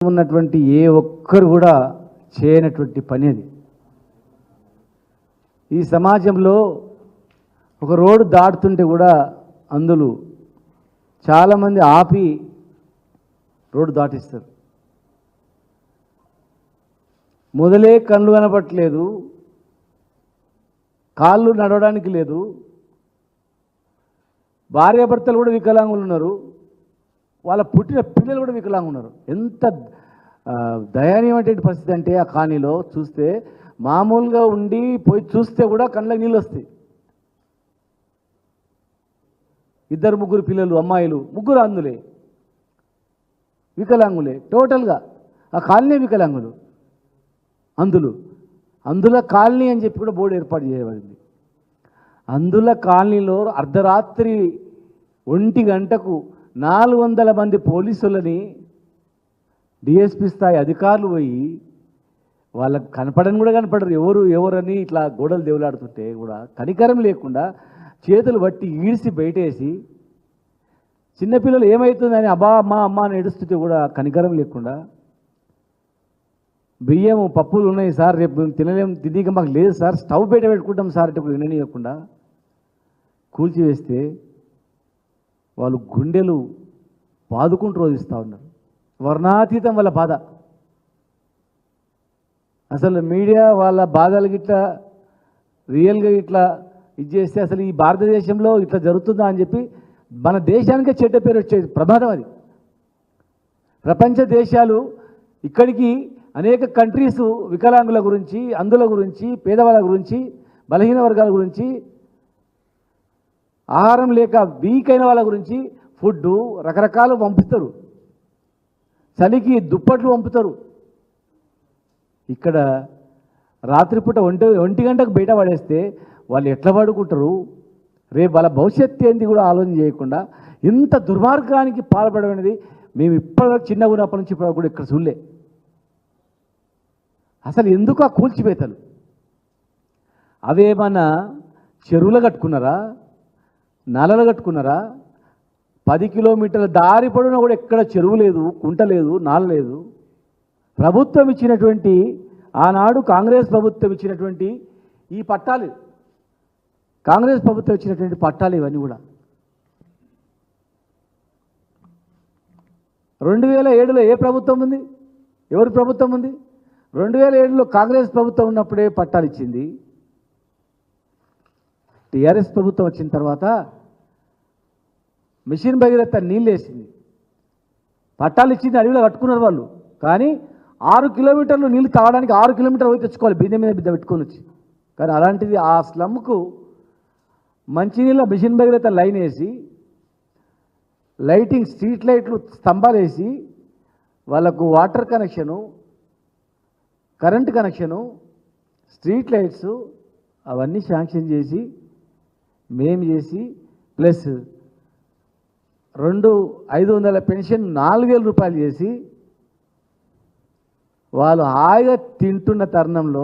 ఉన్నటువంటి ఏ ఒక్కరు కూడా చేయనటువంటి పని అది. ఈ సమాజంలో ఒక రోడ్డు దాటుతుంటే కూడా అందులో చాలామంది ఆపి రోడ్డు దాటిస్తారు. మొదలే కళ్ళు కనపట్లేదు, కాళ్ళు నడవడానికి లేదు, భార్యాభర్తలు కూడా వికలాంగులు ఉన్నారు, వాళ్ళ పుట్టిన పిల్లలు కూడా వికలాంగులు ఉన్నారు. ఎంత దయనీయమైనటువంటి పరిస్థితి అంటే ఆ కాలనీలో చూస్తే మామూలుగా ఉండి పోయి చూస్తే కూడా కళ్ళకి నీళ్ళు వస్తాయి. ఇద్దరు ముగ్గురు పిల్లలు, అమ్మాయిలు, ముగ్గురు అందులే వికలాంగులే, టోటల్గా ఆ కాలనీ వికలాంగులు. అందుల కాలనీ అని చెప్పి కూడా బోర్డు ఏర్పాటు చేయబడింది. అందుల కాలనీలో అర్ధరాత్రి 1 గంటకు 400 మంది పోలీసులని డిఎస్పీ స్థాయి అధికారులు పోయి వాళ్ళకు కనపడని కూడా కనపడరు, ఎవరని ఇట్లా గోడలు దేవులాడుతుంటే కూడా కనికరం లేకుండా చేతులు బట్టి ఈడ్చి బయటేసి చిన్నపిల్లలు ఏమవుతుందని అబ్బా అమ్మ అని ఏడుస్తుంటే కూడా కనికరం లేకుండా, బియ్యం పప్పులు ఉన్నాయి సార్, రేపు మేము తినక మాకు లేదు సార్, స్టవ్ బయట పెట్టుకుంటాం సార్ అంటే విననీయకుండా కూల్చివేస్తే వాళ్ళు గుండెలు బాదుకుంటూ రోధిస్తూ ఉన్నారు. వర్ణాతీతం వాళ్ళ బాధ. అసలు మీడియా వాళ్ళ బాధలు గిట్లా రియల్గా ఇట్లా ఇది చేస్తే అసలు ఈ భారతదేశంలో ఇట్లా జరుగుతుందా అని చెప్పి మన దేశానికే చెడ్డ పేరు వచ్చేది ప్రమాదం అది. ప్రపంచ దేశాలు ఇక్కడికి అనేక కంట్రీస్ వికలాంగుల గురించి, అందుల గురించి, పేదవాళ్ళ గురించి, బలహీన వర్గాల గురించి, ఆహారం లేక వీక్ అయిన వాళ్ళ గురించి ఫుడ్డు రకరకాలు పంపిస్తారు, చలికి దుప్పట్లు పంపుతారు. ఇక్కడ రాత్రిపూట 1 గంటకు బయట పడేస్తే వాళ్ళు ఎట్లా పడుకుంటారు, రేపు వాళ్ళ భవిష్యత్తు ఏంది కూడా ఆలోచన చేయకుండా ఇంత దుర్మార్గానికి పాల్పడమనేది మేము ఇప్పటివరకు చిన్నగా ఉన్నప్పటి నుంచి ఇప్పుడు కూడా ఇక్కడ చూడలే. అసలు ఎందుకు ఆ కూల్చివేతలు? అవేమన్నా చెరువులు కట్టుకున్నారా, నలలు కట్టుకున్నారా? 10 కిలోమీటర్ల దారి పొడవునా కూడా ఎక్కడ చెరువు లేదు, కుంట లేదు, నాల లేదు. ప్రభుత్వం ఇచ్చినటువంటి, ఆనాడు కాంగ్రెస్ ప్రభుత్వం ఇచ్చినటువంటి ఈ పట్టాలు, కాంగ్రెస్ ప్రభుత్వం ఇచ్చినటువంటి పట్టాలు ఇవన్నీ కూడా 2007లో ఏ ప్రభుత్వం ఉంది, ఎవరి ప్రభుత్వం ఉంది? 2007లో కాంగ్రెస్ ప్రభుత్వం ఉన్నప్పుడే పట్టాలు ఇచ్చింది. టీఆర్ఎస్ ప్రభుత్వం వచ్చిన తర్వాత మిషన్ భగీరథ నీళ్ళు వేసింది, పట్టాలు ఇచ్చింది, అడవిలో కట్టుకున్నారు వాళ్ళు. కానీ 6 కిలోమీటర్లు నీళ్ళు తాగడానికి 6 కిలోమీటర్లు పోయి తెచ్చుకోవాలి, బిందె మీద బిద్ద పెట్టుకొని వచ్చి. కానీ అలాంటిది ఆ స్లమ్కు మంచినీళ్ళ మిషన్ భగీరథ లైన్ వేసి, లైటింగ్ స్ట్రీట్ లైట్లు స్తంభాలు వేసి, వాళ్ళకు water connection, current connection, street lights అవన్నీ శాంక్షన్ చేసి మేము చేసి, ప్లస్ 500 పెన్షన్ 4000 రూపాయలు చేసి వాళ్ళు హాయిగా తింటున్న తరుణంలో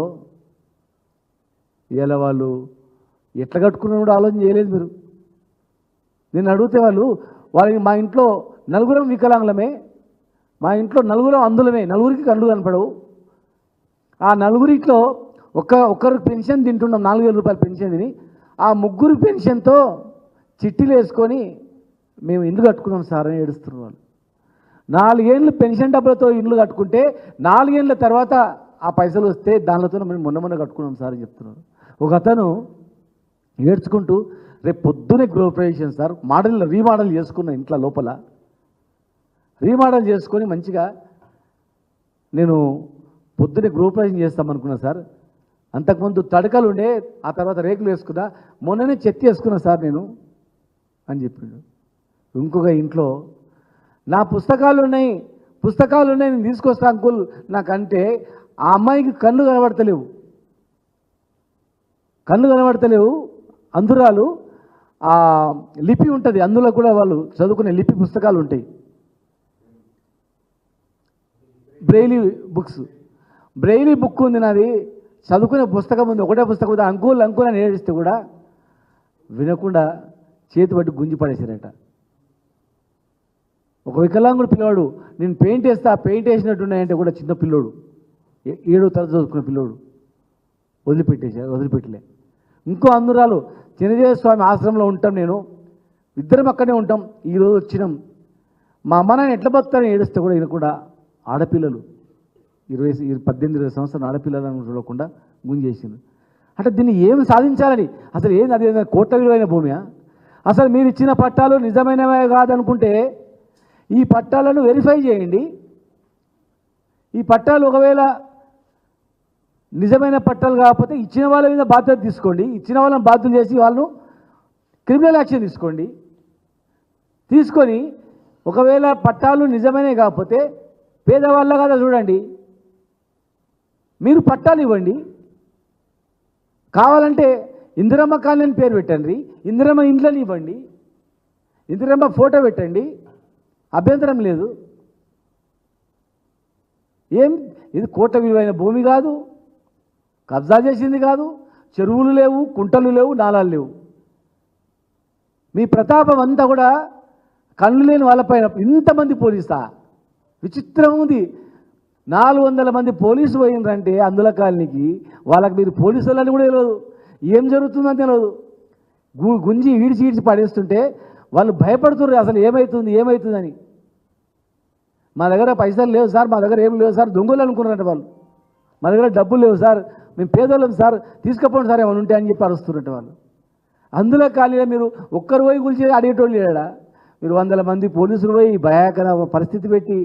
ఇలా వాళ్ళు ఎట్లా కట్టుకున్నా కూడా ఆలోచన చేయలేదు మీరు. నేను అడిగితే వాళ్ళకి మా ఇంట్లో 4 వికలాంగులమే, మా ఇంట్లో 4 అందులమే, 4కి కళ్ళు కనపడవు, ఆ 4 ఒక్కరు పెన్షన్ తింటున్నాం, 4000 రూపాయల పెన్షన్ తిని ఆ 3 పెన్షన్తో చిట్టీలు వేసుకొని మేము ఇల్లు కట్టుకున్నాం సార్ అని ఏడుస్తున్నారు వాళ్ళు. 4 ఏళ్ళు పెన్షన్ డబ్బులతో ఇల్లు కట్టుకుంటే 4 ఏళ్ళ తర్వాత ఆ పైసలు వస్తే దానితో మేము మొన్న కట్టుకున్నాం సార్ అని చెప్తున్నారు. ఒక అతను ఏడ్చుకుంటూ రేపు పొద్దునే గృహప్రవేశం సార్, రీమోడల్ చేసుకున్న ఇంట్లో లోపల రీమోడల్ చేసుకొని మంచిగా నేను పొద్దునే గృహప్రవేశం చేస్తామనుకున్నా సార్, అంతకుముందు తడకలు ఉండే, ఆ తర్వాత రేకులు వేసుకున్నా, మొన్ననే చెత్త వేసుకున్నా సార్ నేను అని చెప్పిండు. ఇంకొక ఇంట్లో నా పుస్తకాలు ఉన్నాయి నేను తీసుకొస్తా అంకుల్ నాకంటే, ఆ అమ్మాయికి కళ్ళు కనబడతలేవు, అందురాలు ఆ లిపి ఉంటుంది, అందులో కూడా వాళ్ళు చదువుకునే లిపి పుస్తకాలు ఉంటాయి, బ్రెయిలీ బుక్ ఉంది నాది, చదువుకునే పుస్తకం ఉంది, ఒకటే పుస్తకం ఉంది, అంకుల్ అని ఏడిస్తే కూడా వినకుండా చేతి పట్టి గుంజి పడేశారట. ఒక వికలాంగుడు పిల్లవాడు నేను పెయింట్ వేస్తా వేసినట్టున్నాయంటే కూడా చిన్న పిల్లోడు 7వ తరగతి చదువుకున్న పిల్లోడు వదిలిపెట్టలే. ఇంకో అందురాలు చిన్నజీవ స్వామి ఆశ్రమంలో ఉంటాం, నేను ఇద్దరం అక్కడే ఉంటాం. ఈరోజు వచ్చినాం, మా అమ్మ నాన్న ఎట్లా బతారని ఏడుస్తే కూడా ఈయన కూడా ఆడపిల్లలు 18-20 సంవత్సరాలు ఆడపిల్లలను చూడకుండా గుంజేసింది. అంటే దీన్ని ఏమి సాధించాలని అసలు ఏంది, అది కోట్ల విలువైన భూమియా? అసలు మీరు ఇచ్చిన పట్టాలు నిజమైనవే కాదనుకుంటే ఈ పట్టాలను వెరిఫై చేయండి. ఈ పట్టాలు ఒకవేళ నిజమైన పట్టాలు కాకపోతే ఇచ్చిన వాళ్ళ మీద బాధ్యత తీసుకోండి, ఇచ్చిన వాళ్ళని బాధ్యత చేసి వాళ్ళను క్రిమినల్ యాక్షన్ తీసుకొని ఒకవేళ పట్టాలు నిజమైనవి కాకపోతే పేదవాళ్ళ కదా చూడండి, మీరు పట్టాలు ఇవ్వండి. కావాలంటే ఇందిరమ్మ కాలనీ పేరు పెట్టండి, ఇందిరమ్మ ఇండ్లని ఇవ్వండి, ఇందిరమ్మ ఫోటో పెట్టండి, అభ్యంతరం లేదు. ఇది కోట్ల విలువైన భూమి కాదు, కబ్జా చేసింది కాదు, చెరువులు లేవు, కుంటలు లేవు, నాలాలు లేవు. మీ ప్రతాపం అంతా కూడా కళ్ళు లేని వాళ్ళపైన ఇంతమంది పోలీసా? విచిత్రం ఉంది. 400 మంది పోలీసు పోయిందంటే అందుల కాలనీకి, వాళ్ళకి మీరు పోలీసు వాళ్ళని కూడా తెలియదు, ఏం జరుగుతుందని తెలియదు. గుంజి ఈడ్చి పడేస్తుంటే వాళ్ళు భయపడుతున్నారు, అసలు ఏమవుతుందని. మా దగ్గర పైసలు లేవు సార్, మా దగ్గర ఏం లేవు సార్, దొంగలు అనుకున్నారంట వాళ్ళు. మా దగ్గర డబ్బులు లేవు సార్, మేము పేదోళ్ళం సార్, తీసుకపోండి సార్ ఏమైనా ఉంటే అని చెప్పి అరుస్తున్నట్టు వాళ్ళు. అందులో కాలనీలో మీరు ఒక్కరు పోయి కూల్చి అడిగేటోళ్ళు లేడా? మీరు 100 మంది పోలీసులు పోయి భయాకర పరిస్థితి పెట్టి,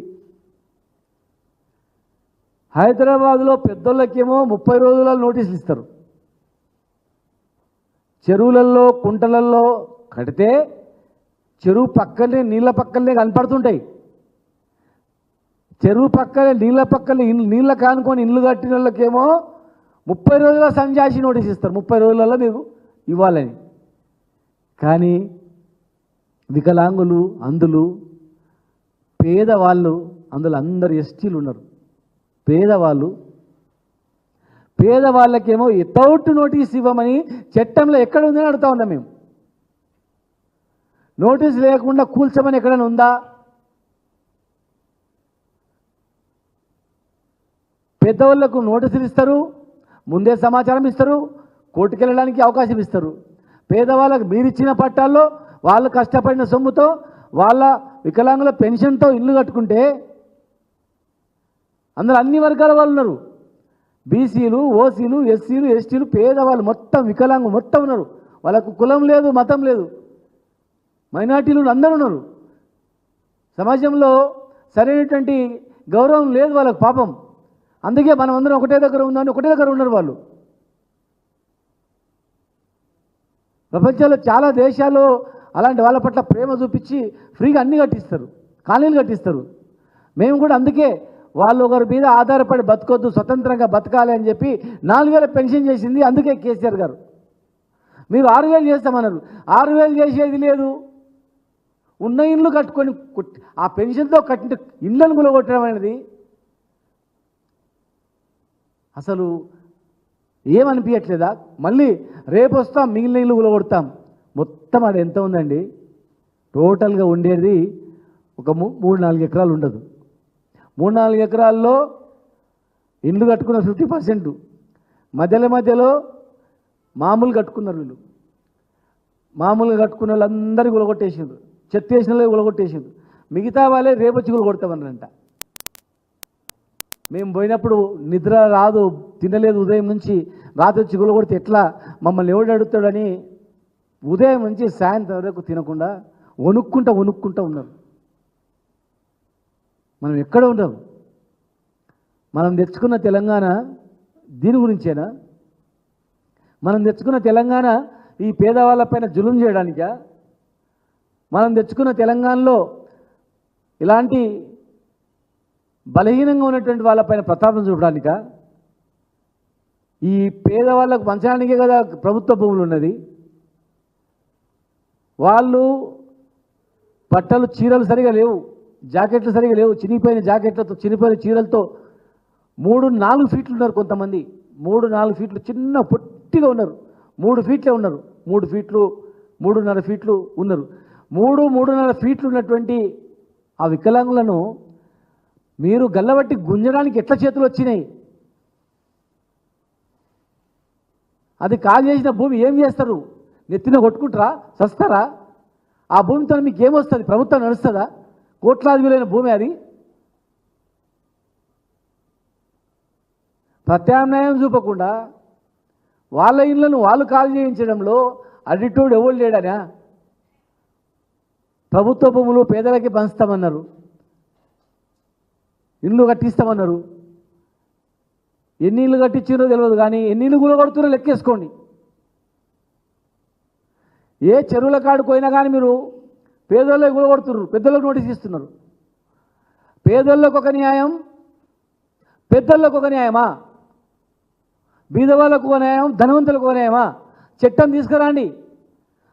హైదరాబాద్లో పెద్దోళ్ళకేమో 30 రోజుల నోటీసులు ఇస్తారు. చెరువులలో కుంటలలో కడితే చెరువు పక్కనే నీళ్ళ పక్కనే కనపడుతుంటాయి. చెరువు పక్కనే నీళ్ళ పక్కనే నీళ్ళ కానుకొని ఇల్లు కట్టిన వాళ్ళకేమో 30 రోజుల సంజాసి నోటీస్ ఇస్తారు, 30 రోజులలో మీకు ఇవ్వాలని. కానీ వికలాంగులు, అందులు, పేదవాళ్ళు, అందులో అందరు ఎస్టీలు ఉన్నారు. పేదవాళ్ళకేమో వితౌట్ నోటీస్ ఇవ్వమని చట్టంలో ఎక్కడ ఉందని అడుగుతా ఉన్నాం మేము. నోటీస్ లేకుండా కూల్చమని ఎక్కడైనా ఉందా? పెద్దవాళ్లకు నోటీసులు ఇస్తారు, ముందే సమాచారం ఇస్తారు, కోర్టుకు వెళ్ళడానికి అవకాశం ఇస్తారు. పేదవాళ్ళకు మీరిచ్చిన పట్టాల్లో వాళ్ళు కష్టపడిన సొమ్ముతో వాళ్ళ వికలాంగుల పెన్షన్తో ఇల్లు కట్టుకుంటే అందులో అన్ని వర్గాల వాళ్ళు ఉన్నారు. బీసీలు, ఓసీలు, ఎస్సీలు, ఎస్టీలు, పేదవాళ్ళు మొత్తం వికలాంగులు మొత్తం ఉన్నారు. వాళ్ళకు కులం లేదు, మతం లేదు, మైనార్టీలు అందరూ ఉన్నారు. సమాజంలో సరైనటువంటి గౌరవం లేదు వాళ్ళకు పాపం. అందుకే మనం అందరం ఒకటే దగ్గర ఉందని ఒకటే దగ్గర ఉన్నారు వాళ్ళు. ప్రపంచంలో చాలా దేశాల్లో అలాంటి వాళ్ళ పట్ల ప్రేమ చూపించి ఫ్రీగా అన్నీ కట్టిస్తారు, కాలనీలు కట్టిస్తారు. మేము కూడా అందుకే వాళ్ళు ఒకరి మీద ఆధారపడి బతకొద్దు, స్వతంత్రంగా బతకాలి అని చెప్పి 4000 పెన్షన్ చేసింది. అందుకే కేసీఆర్ గారు మీరు 6000 చేస్తామన్నారు. 6000 చేసేది లేదు. ఉన్న ఇండ్లు కట్టుకొని ఆ పెన్షన్తో కట్టిన ఇండ్లను గులగొట్టడం అనేది అసలు ఏమనిపించట్లేదా? మళ్ళీ రేపు వస్తాం, మిగిలిన ఇల్లు గులగొడతాం. మొత్తం ఆడ ఎంత ఉందండి? టోటల్గా ఉండేది ఒక 3-4 ఎకరాలు ఉండదు. 3-4 ఎకరాల్లో ఇండ్లు కట్టుకున్న 50%, మధ్యలో మామూలు కట్టుకున్నారు. వీళ్ళు మామూలుగా కట్టుకున్న వాళ్ళందరికీ గులగొట్టేసిండ్రు, చెత్త వేసిన వాళ్ళు గులగొట్టేసిండ్రు. మిగతా వాళ్ళే రేపు వచ్చి గులగొడతామన్నారంట. మేము పోయినప్పుడు నిద్ర రాదు, తినలేదు ఉదయం నుంచి, రాత్రి వచ్చి గులగొడితే ఎట్లా, మమ్మల్ని ఎవడు అడుగుతాడని ఉదయం నుంచి సాయంత్రం వరకు తినకుండా వణుక్కుంటా ఉన్నారు. మనం ఎక్కడ ఉంటాం? మనం తెచ్చుకున్న తెలంగాణ దీని గురించేనా? మనం తెచ్చుకున్న తెలంగాణ ఈ పేదవాళ్ళపైన జులుం చేయడానికా? మనం తెచ్చుకున్న తెలంగాణలో ఇలాంటి బలహీనంగా ఉన్నటువంటి వాళ్ళపైన ప్రతాపం చూపడానికా? ఈ పేదవాళ్ళకు పంచడానికే కదా ప్రభుత్వ భూములు ఉన్నది. వాళ్ళు బట్టలు, చీరలు సరిగా లేవు, జాకెట్లు సరిగా లేవు, చినిగిపోయిన జాకెట్లతో, చినిగిపోయిన చీరలతో 3-4 ఫీట్లు ఉన్నారు కొంతమంది. 3-4 ఫీట్లు చిన్న పొట్టిగా ఉన్నారు. 3 ఫీట్లే ఉన్నారు, 3 ఫీట్లు 3.5 ఫీట్లు ఉన్నారు. 3-3.5 ఫీట్లు ఉన్నటువంటి ఆ వికలాంగులను మీరు గల్లబట్టి గుంజడానికి ఎట్లా చేతులు వచ్చినాయి? అది కాల్ చేసిన భూమి ఏం చేస్తారు? నెత్తిన కొట్టుకుంటారా? చస్తారా? ఆ భూమితో మీకు ఏమొస్తుంది? ప్రభుత్వం నడుస్తుందా? కోట్లాది విలువైన భూమి అది. ప్రత్యామ్నాయం చూపకుండా వాళ్ళ ఇళ్లను వాళ్ళు కాల్ చేయించడంలో అడిటోడు ఎవరు లేడనా? ప్రభుత్వ భూములు పేదలకి పంచుతామన్నారు, ఇల్లు కట్టిస్తామన్నారు. ఎన్ని ఇళ్ళు కట్టించారో తెలియదు, కానీ ఎన్ని ఇళ్ళు కూలగొడుతున్నారో లెక్కేసుకోండి. ఏ చెరువుల కాడికి పోయినా కానీ మీరు పేదోళ్ళకి కూలగొడుతున్నారు, పెద్దలకు నోటీస్ ఇస్తున్నారు. పేదోళ్ళకు ఒక న్యాయం, పెద్దోళ్ళకు ఒక న్యాయమా? బీదవాళ్ళకు ఒక న్యాయం, ధనవంతులకు ఒక న్యాయమా? చట్టం తీసుకురండి.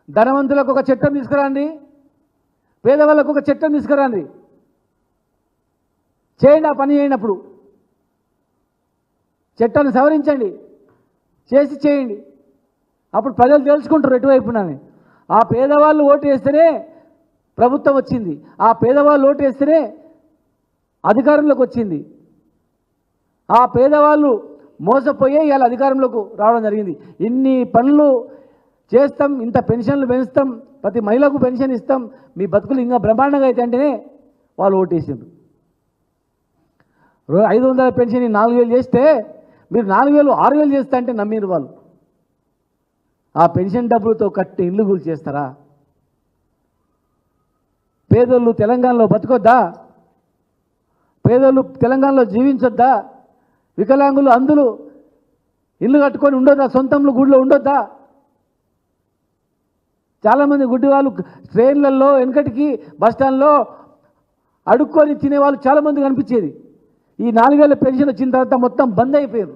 ధనవంతులకు ఒక చట్టం తీసుకురండి, పేదవాళ్ళకు ఒక చట్టం తీసుకురండి. చేయండి, ఆ పని చేయనప్పుడు చట్టాన్ని సవరించండి, చేయండి. అప్పుడు ప్రజలు తెలుసుకుంటారు ఎటువైపునని. ఆ పేదవాళ్ళు ఓటు వేస్తేనే ప్రభుత్వం వచ్చింది, ఆ పేదవాళ్ళు ఓటు వేస్తేనే అధికారంలోకి వచ్చింది. ఆ పేదవాళ్ళు మోసపోయే ఇవాళ అధికారంలోకి రావడం జరిగింది. ఇన్ని పనులు చేస్తాం, ఇంత పెన్షన్లు పెంచుతాం, ప్రతి మహిళకు పెన్షన్ ఇస్తాం, మీ బతుకులు ఇంకా బ్రహ్మాండంగా అయితే అంటేనే వాళ్ళు ఓటేసిండ్రు. 500 పెన్షన్ 4000 చేస్తే మీరు 4000 6000 చేస్తా అంటే నమ్మిరు వాళ్ళు. ఆ పెన్షన్ డబ్బులతో కట్టి ఇల్లు కూల్ చేస్తారా? పేదోళ్ళు తెలంగాణలో బతకొద్దా? పేదోళ్ళు తెలంగాణలో జీవించొద్దా? వికలాంగులు అందులు ఇల్లు కట్టుకొని ఉండొద్దా? సొంతంలో గుడిలో ఉండొద్దా? చాలామంది గుడ్డి వాళ్ళు ట్రైన్లలో వెనకటికి బస్టాండ్లో అడుక్కొని తినేవాళ్ళు చాలామంది కనిపించేది. ఈ 4000 పెన్షన్ వచ్చిన తర్వాత మొత్తం బంద్ అయిపోయారు.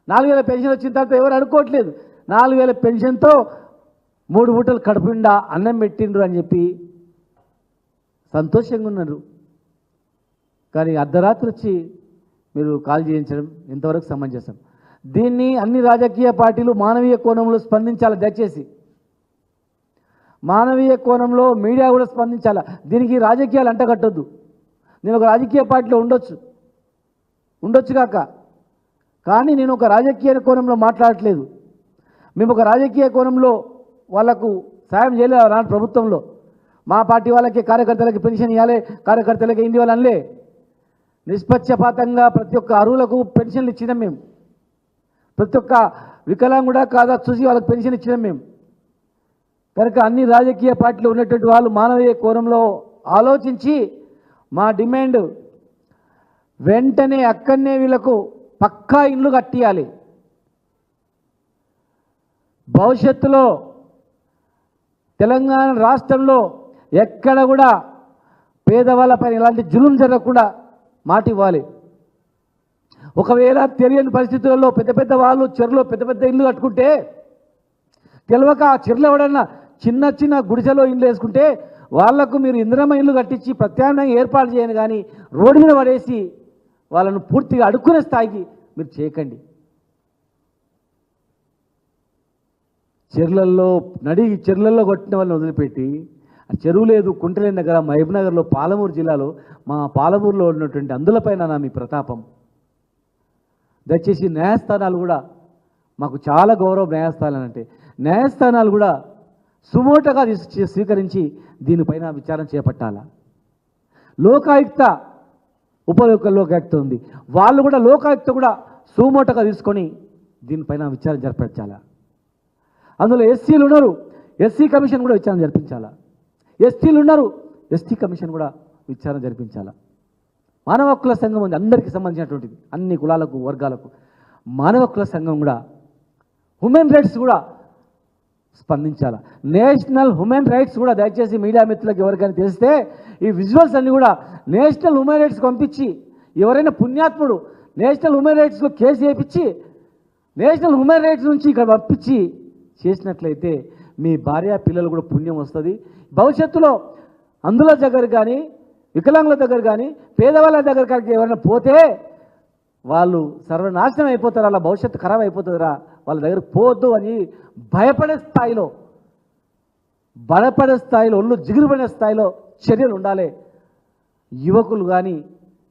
4000 పెన్షన్ వచ్చిన తర్వాత ఎవరు అడుక్కోవట్లేదు. 4000 పెన్షన్తో 3 పూటలు కడుపుండా అన్నం పెట్టిండ్రు అని చెప్పి సంతోషంగా ఉన్నారు. కానీ అర్ధరాత్రి వచ్చి మీరు కాల్ చేయించడం ఇంతవరకు సమంజసం. దీన్ని అన్ని రాజకీయ పార్టీలు మానవీయ కోణంలో స్పందించాలి. దయచేసి మానవీయ కోణంలో మీడియా కూడా స్పందించాలి. దీనికి రాజకీయాలు అంటగట్టొద్దు. నేను ఒక రాజకీయ పార్టీలో ఉండొచ్చు కాక, కానీ నేను ఒక రాజకీయ కోణంలో మాట్లాడట్లేదు. మేము ఒక రాజకీయ కోణంలో వాళ్లకు సాయం చేయలేదు. రాని ప్రభుత్వంలో మా పార్టీ వాళ్ళకి కార్యకర్తలకి పెన్షన్ ఇవ్వాలి, కార్యకర్తలకి ఇంటి వాళ్ళు అనలే. నిష్పక్షపాతంగా ప్రతి ఒక్క అర్హులకు పెన్షన్లు ఇచ్చినాం మేము. ప్రతి ఒక్క వికలాంగుడా కాదా చూసి వాళ్ళకి పెన్షన్ ఇచ్చినాం మేము. కనుక అన్ని రాజకీయ పార్టీలు ఉన్నటువంటి వాళ్ళు మానవీయ కోణంలో ఆలోచించి మా డిమాండ్ వెంటనే అక్కడనే వీళ్ళకు పక్కా ఇల్లు కట్టియాలి. భవిష్యత్తులో తెలంగాణ రాష్ట్రంలో ఎక్కడ కూడా పేదవాళ్ళపైన ఎలాంటి జులుం జరగకుండా మాట ఇవ్వాలి. ఒకవేళ తెలియని పరిస్థితులలో పెద్ద పెద్ద వాళ్ళు చెరువులో పెద్ద పెద్ద ఇల్లు కట్టుకుంటే తెలియక ఆ చెరువులో ఎవడన్నా చిన్న చిన్న గుడిసెలో ఇల్లు వేసుకుంటే వాళ్లకు మీరు ఇందిరమ్మ ఇల్లు కట్టించి ప్రత్యామ్నాయం ఏర్పాటు చేయను, కానీ రోడ్డు మీద పడేసి వాళ్ళను పూర్తిగా అడుక్కునే స్థాయికి మీరు చేయకండి. చెరువులలో కొట్టిన వాళ్ళని వదిలిపెట్టి ఆ చెరువు లేదు కుంటలేని దగ్గర మహబూబ్నగర్లో పాలమూరు జిల్లాలో మా పాలమూరులో ఉన్నటువంటి అందులపైన నా మీ ప్రతాపం. దయచేసి న్యాయస్థానాలు కూడా మాకు చాలా గౌరవం. న్యాయస్థానాలు అంటే న్యాయస్థానాలు కూడా సుమోటగా స్వీకరించి దీనిపైన విచారణ చేపట్టాలా. లోకాయుక్త లోకాయుక్త ఉంది, వాళ్ళు కూడా లోకాయుక్త కూడా సుమోటగా తీసుకొని దీనిపైన విచారణ జరిపించాలా. అందులో ఎస్సీలు ఉన్నారు, ఎస్సీ కమిషన్ కూడా విచారణ జరిపించాలా. ఎస్టీలు ఉన్నారు, ఎస్టీ కమిషన్ కూడా విచారణ జరిపించాలా. మానవ హక్కుల సంఘం ఉంది, అందరికీ సంబంధించినటువంటిది, అన్ని కులాలకు వర్గాలకు. మానవ హక్కుల సంఘం కూడా, హ్యూమన్ రైట్స్ కూడా స్పందించాలా. నేషనల్ హ్యూమన్ రైట్స్ కూడా దయచేసి మీడియా మిత్రులకు ఎవరికైనా తెలిస్తే ఈ విజువల్స్ అన్నీ కూడా నేషనల్ హ్యూమన్ రైట్స్కి పంపించి, ఎవరైనా పుణ్యాత్ముడు నేషనల్ హ్యూమన్ రైట్స్లో కేసు చేయించి నేషనల్ హ్యూమన్ రైట్స్ నుంచి ఇక్కడ పంపించి చేసినట్లయితే మీ భార్య పిల్లలు కూడా పుణ్యం వస్తుంది. భవిష్యత్తులో అందుల దగ్గర కానీ వికలాంగుల దగ్గర కానీ పేదవాళ్ళ దగ్గర కానీ ఎవరైనా పోతే వాళ్ళు సర్వనాశనం అయిపోతారు, అలా భవిష్యత్తు ఖరాబ్ అయిపోతుందిరా, వాళ్ళ దగ్గరకు పోవద్దు అని భయపడే స్థాయిలో ఒళ్ళు జిగురుపడే స్థాయిలో చర్యలు ఉండాలి. యువకులు కానీ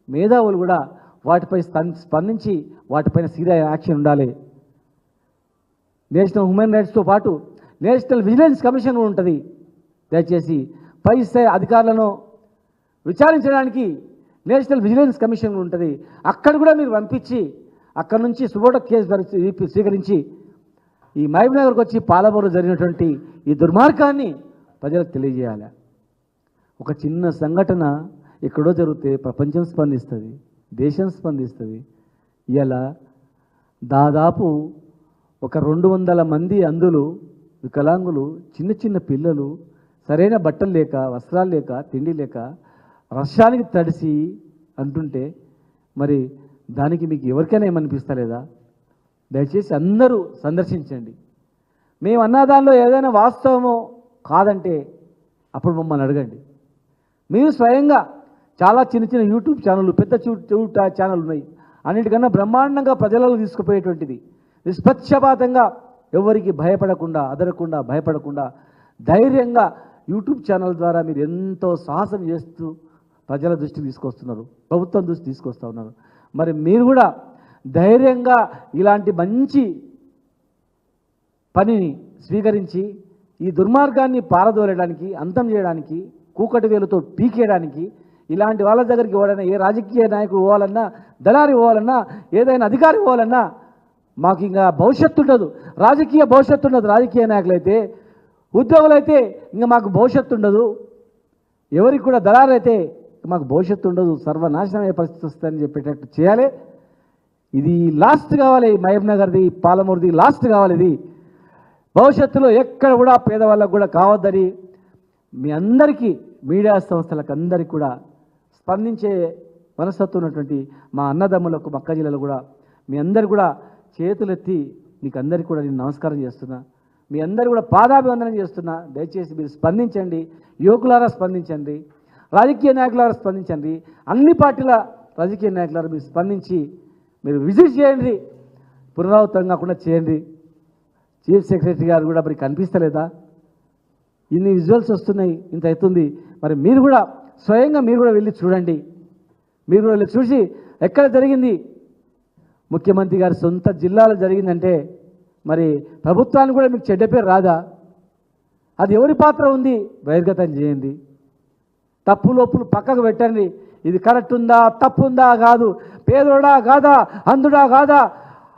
మేధావులు కూడా వాటిపై స్పందించి వాటిపైన సీరియస్ యాక్షన్ ఉండాలి. నేషనల్ హ్యూమన్ రైట్స్తో పాటు నేషనల్ విజిలెన్స్ కమిషన్ ఉంటుంది. దయచేసి పై స్థాయి అధికారులను విచారించడానికి నేషనల్ విజిలెన్స్ కమిషన్ ఉంటుంది. అక్కడ కూడా మీరు పంపించి అక్కడ నుంచి సుమోటో కేసు స్వీకరించి ఈ మహబూబ్నగర్కి వచ్చి పాలమూరు జరిగినటువంటి ఈ దుర్మార్గాన్ని ప్రజలకు తెలియజేయాలి. ఒక చిన్న సంఘటన ఎక్కడో జరిగితే ప్రపంచం స్పందిస్తుంది, దేశం స్పందిస్తుంది. ఇలా దాదాపు ఒక 200 మంది అంధులు, వికలాంగులు, చిన్న చిన్న పిల్లలు సరైన బట్టలు లేక, వస్త్రాలు లేక, తిండి లేక వర్షానికి తడిసి అంటుంటే మరి దానికి మీకు ఎవరికైనా ఏమనిపిస్తలేదా? దయచేసి అందరూ సందర్శించండి. మేము అన్న దానిలో ఏదైనా వాస్తవమో కాదంటే అప్పుడు మమ్మల్ని అడగండి. మీరు స్వయంగా చాలా చిన్న చిన్న యూట్యూబ్ ఛానళ్ళు, పెద్ద యూట్యూబ్ ఛానల్ ఉన్నాయి. అన్నిటికన్నా బ్రహ్మాండంగా ప్రజలలో తీసుకుపోయేటువంటిది, నిష్పక్షపాతంగా ఎవరికి భయపడకుండా, అదరకుండా, భయపడకుండా ధైర్యంగా యూట్యూబ్ ఛానల్ ద్వారా మీరు ఎంతో సాహసం చేస్తూ ప్రజల దృష్టికి తీసుకొస్తున్నారు, ప్రభుత్వం దృష్టికి తీసుకొస్తూ ఉన్నారు. మరి మీరు కూడా ధైర్యంగా ఇలాంటి మంచి పనిని స్వీకరించి ఈ దుర్మార్గాన్ని పారదోలడానికి, అంతం చేయడానికి, కూకటి వేలుతో పీకేయడానికి ఇలాంటి వాళ్ళ దగ్గరికి పోవాలన్నా, ఏ రాజకీయ నాయకుడు పోవాలన్నా, దళారి పోవాలన్నా, ఏదైనా అధికారి పోవాలన్నా మాకు ఇంకా భవిష్యత్తు ఉండదు, రాజకీయ భవిష్యత్తు ఉండదు. రాజకీయ నాయకులైతే, ఉద్యోగులైతే ఇంకా మాకు భవిష్యత్తు ఉండదు. ఎవరికి కూడా దళారైతే మాకు భవిష్యత్తు ఉండదు, సర్వనాశనం అయ్యే పరిస్థితి వస్తుందని చెప్పేటట్టు చేయాలి. ఇది లాస్ట్ కావాలి, మహబూబ్నగర్ది, పాలమూరుది లాస్ట్ కావాలి. ఇది భవిష్యత్తులో ఎక్కడ కూడా పేదవాళ్ళకు కూడా కావద్దని మీ అందరికీ, మీడియా సంస్థలకు అందరికీ కూడా స్పందించే మనస్తత్వం ఉన్నటువంటి మా అన్నదమ్ములకు, మక్క జిల్లాలో కూడా మీ అందరు కూడా చేతులెత్తి మీకు అందరికీ కూడా నేను నమస్కారం చేస్తున్నా. మీ అందరూ కూడా పాదాభివందనం చేస్తున్నా. దయచేసి మీరు స్పందించండి, యువకులారా స్పందించండి, రాజకీయ నాయకులారా స్పందించండి, అన్ని పార్టీల రాజకీయ నాయకులారా మీరు స్పందించి మీరు విజిట్ చేయండి, పునరావృతం కాకుండా చేయండి. చీఫ్ సెక్రటరీ గారు కూడా మరి కనిపిస్తలేదా? ఇన్ని విజువల్స్ వస్తున్నాయి, ఇంత అవుతుంది. మరి మీరు కూడా స్వయంగా మీరు కూడా వెళ్ళి చూడండి. మీరు కూడా వెళ్ళి చూసి ఎక్కడ జరిగింది, ముఖ్యమంత్రి గారి సొంత జిల్లాలో జరిగిందంటే మరి ప్రభుత్వానికి కూడా మీకు చెడ్డ పేరు రాదా? అది ఎవరి పాత్ర ఉంది బహిర్గతం చేయండి. తప్పు లోపులు పక్కకు పెట్టండి. ఇది కరెక్ట్ ఉందా, తప్పు ఉందా కాదు, పేదోడా కాదా, అందుడా కాదా,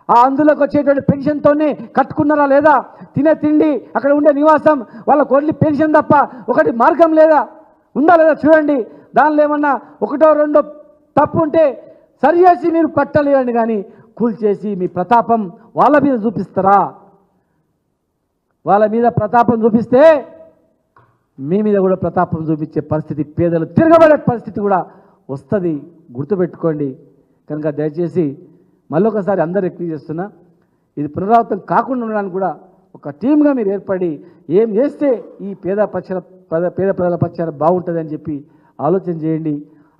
ఆ అందులోకి వచ్చేటువంటి పెన్షన్తోనే కట్టుకున్నారా లేదా, తినే తిండి, అక్కడ ఉండే నివాసం, వాళ్ళకు ఓన్లీ పెన్షన్ తప్ప ఒకటి మార్గం లేదా, ఉందా లేదా చూడండి. దానిలో ఏమన్నా ఒకటో రెండో తప్పు ఉంటే సరి చేసి మీరు పట్టలేయండి, కానీ కూల్చేసి మీ ప్రతాపం వాళ్ళ మీద చూపిస్తారా? వాళ్ళ మీద ప్రతాపం చూపిస్తే మీ మీద కూడా ప్రతాపం చూపించే పరిస్థితి, పేదలు తిరగబడే పరిస్థితి కూడా వస్తుంది, గుర్తుపెట్టుకోండి. కనుక దయచేసి మళ్ళొకసారి అందరు రిక్వెస్ట్ చేస్తున్నా, ఇది పునరావృతం కాకుండా ఉండడానికి కూడా ఒక టీమ్గా మీరు ఏర్పడి ఏం చేస్తే ఈ పేద ప్రజల పక్షాన బాగుంటుంది అని చెప్పి ఆలోచన చేయండి.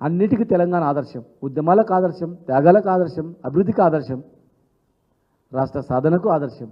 అన్నిటికీ తెలంగాణ ఆదర్శం, ఉద్యమాలకు ఆదర్శం, త్యాగాలకు ఆదర్శం, అభివృద్ధికి ఆదర్శం, రాష్ట్ర సాధనకు ఆదర్శం.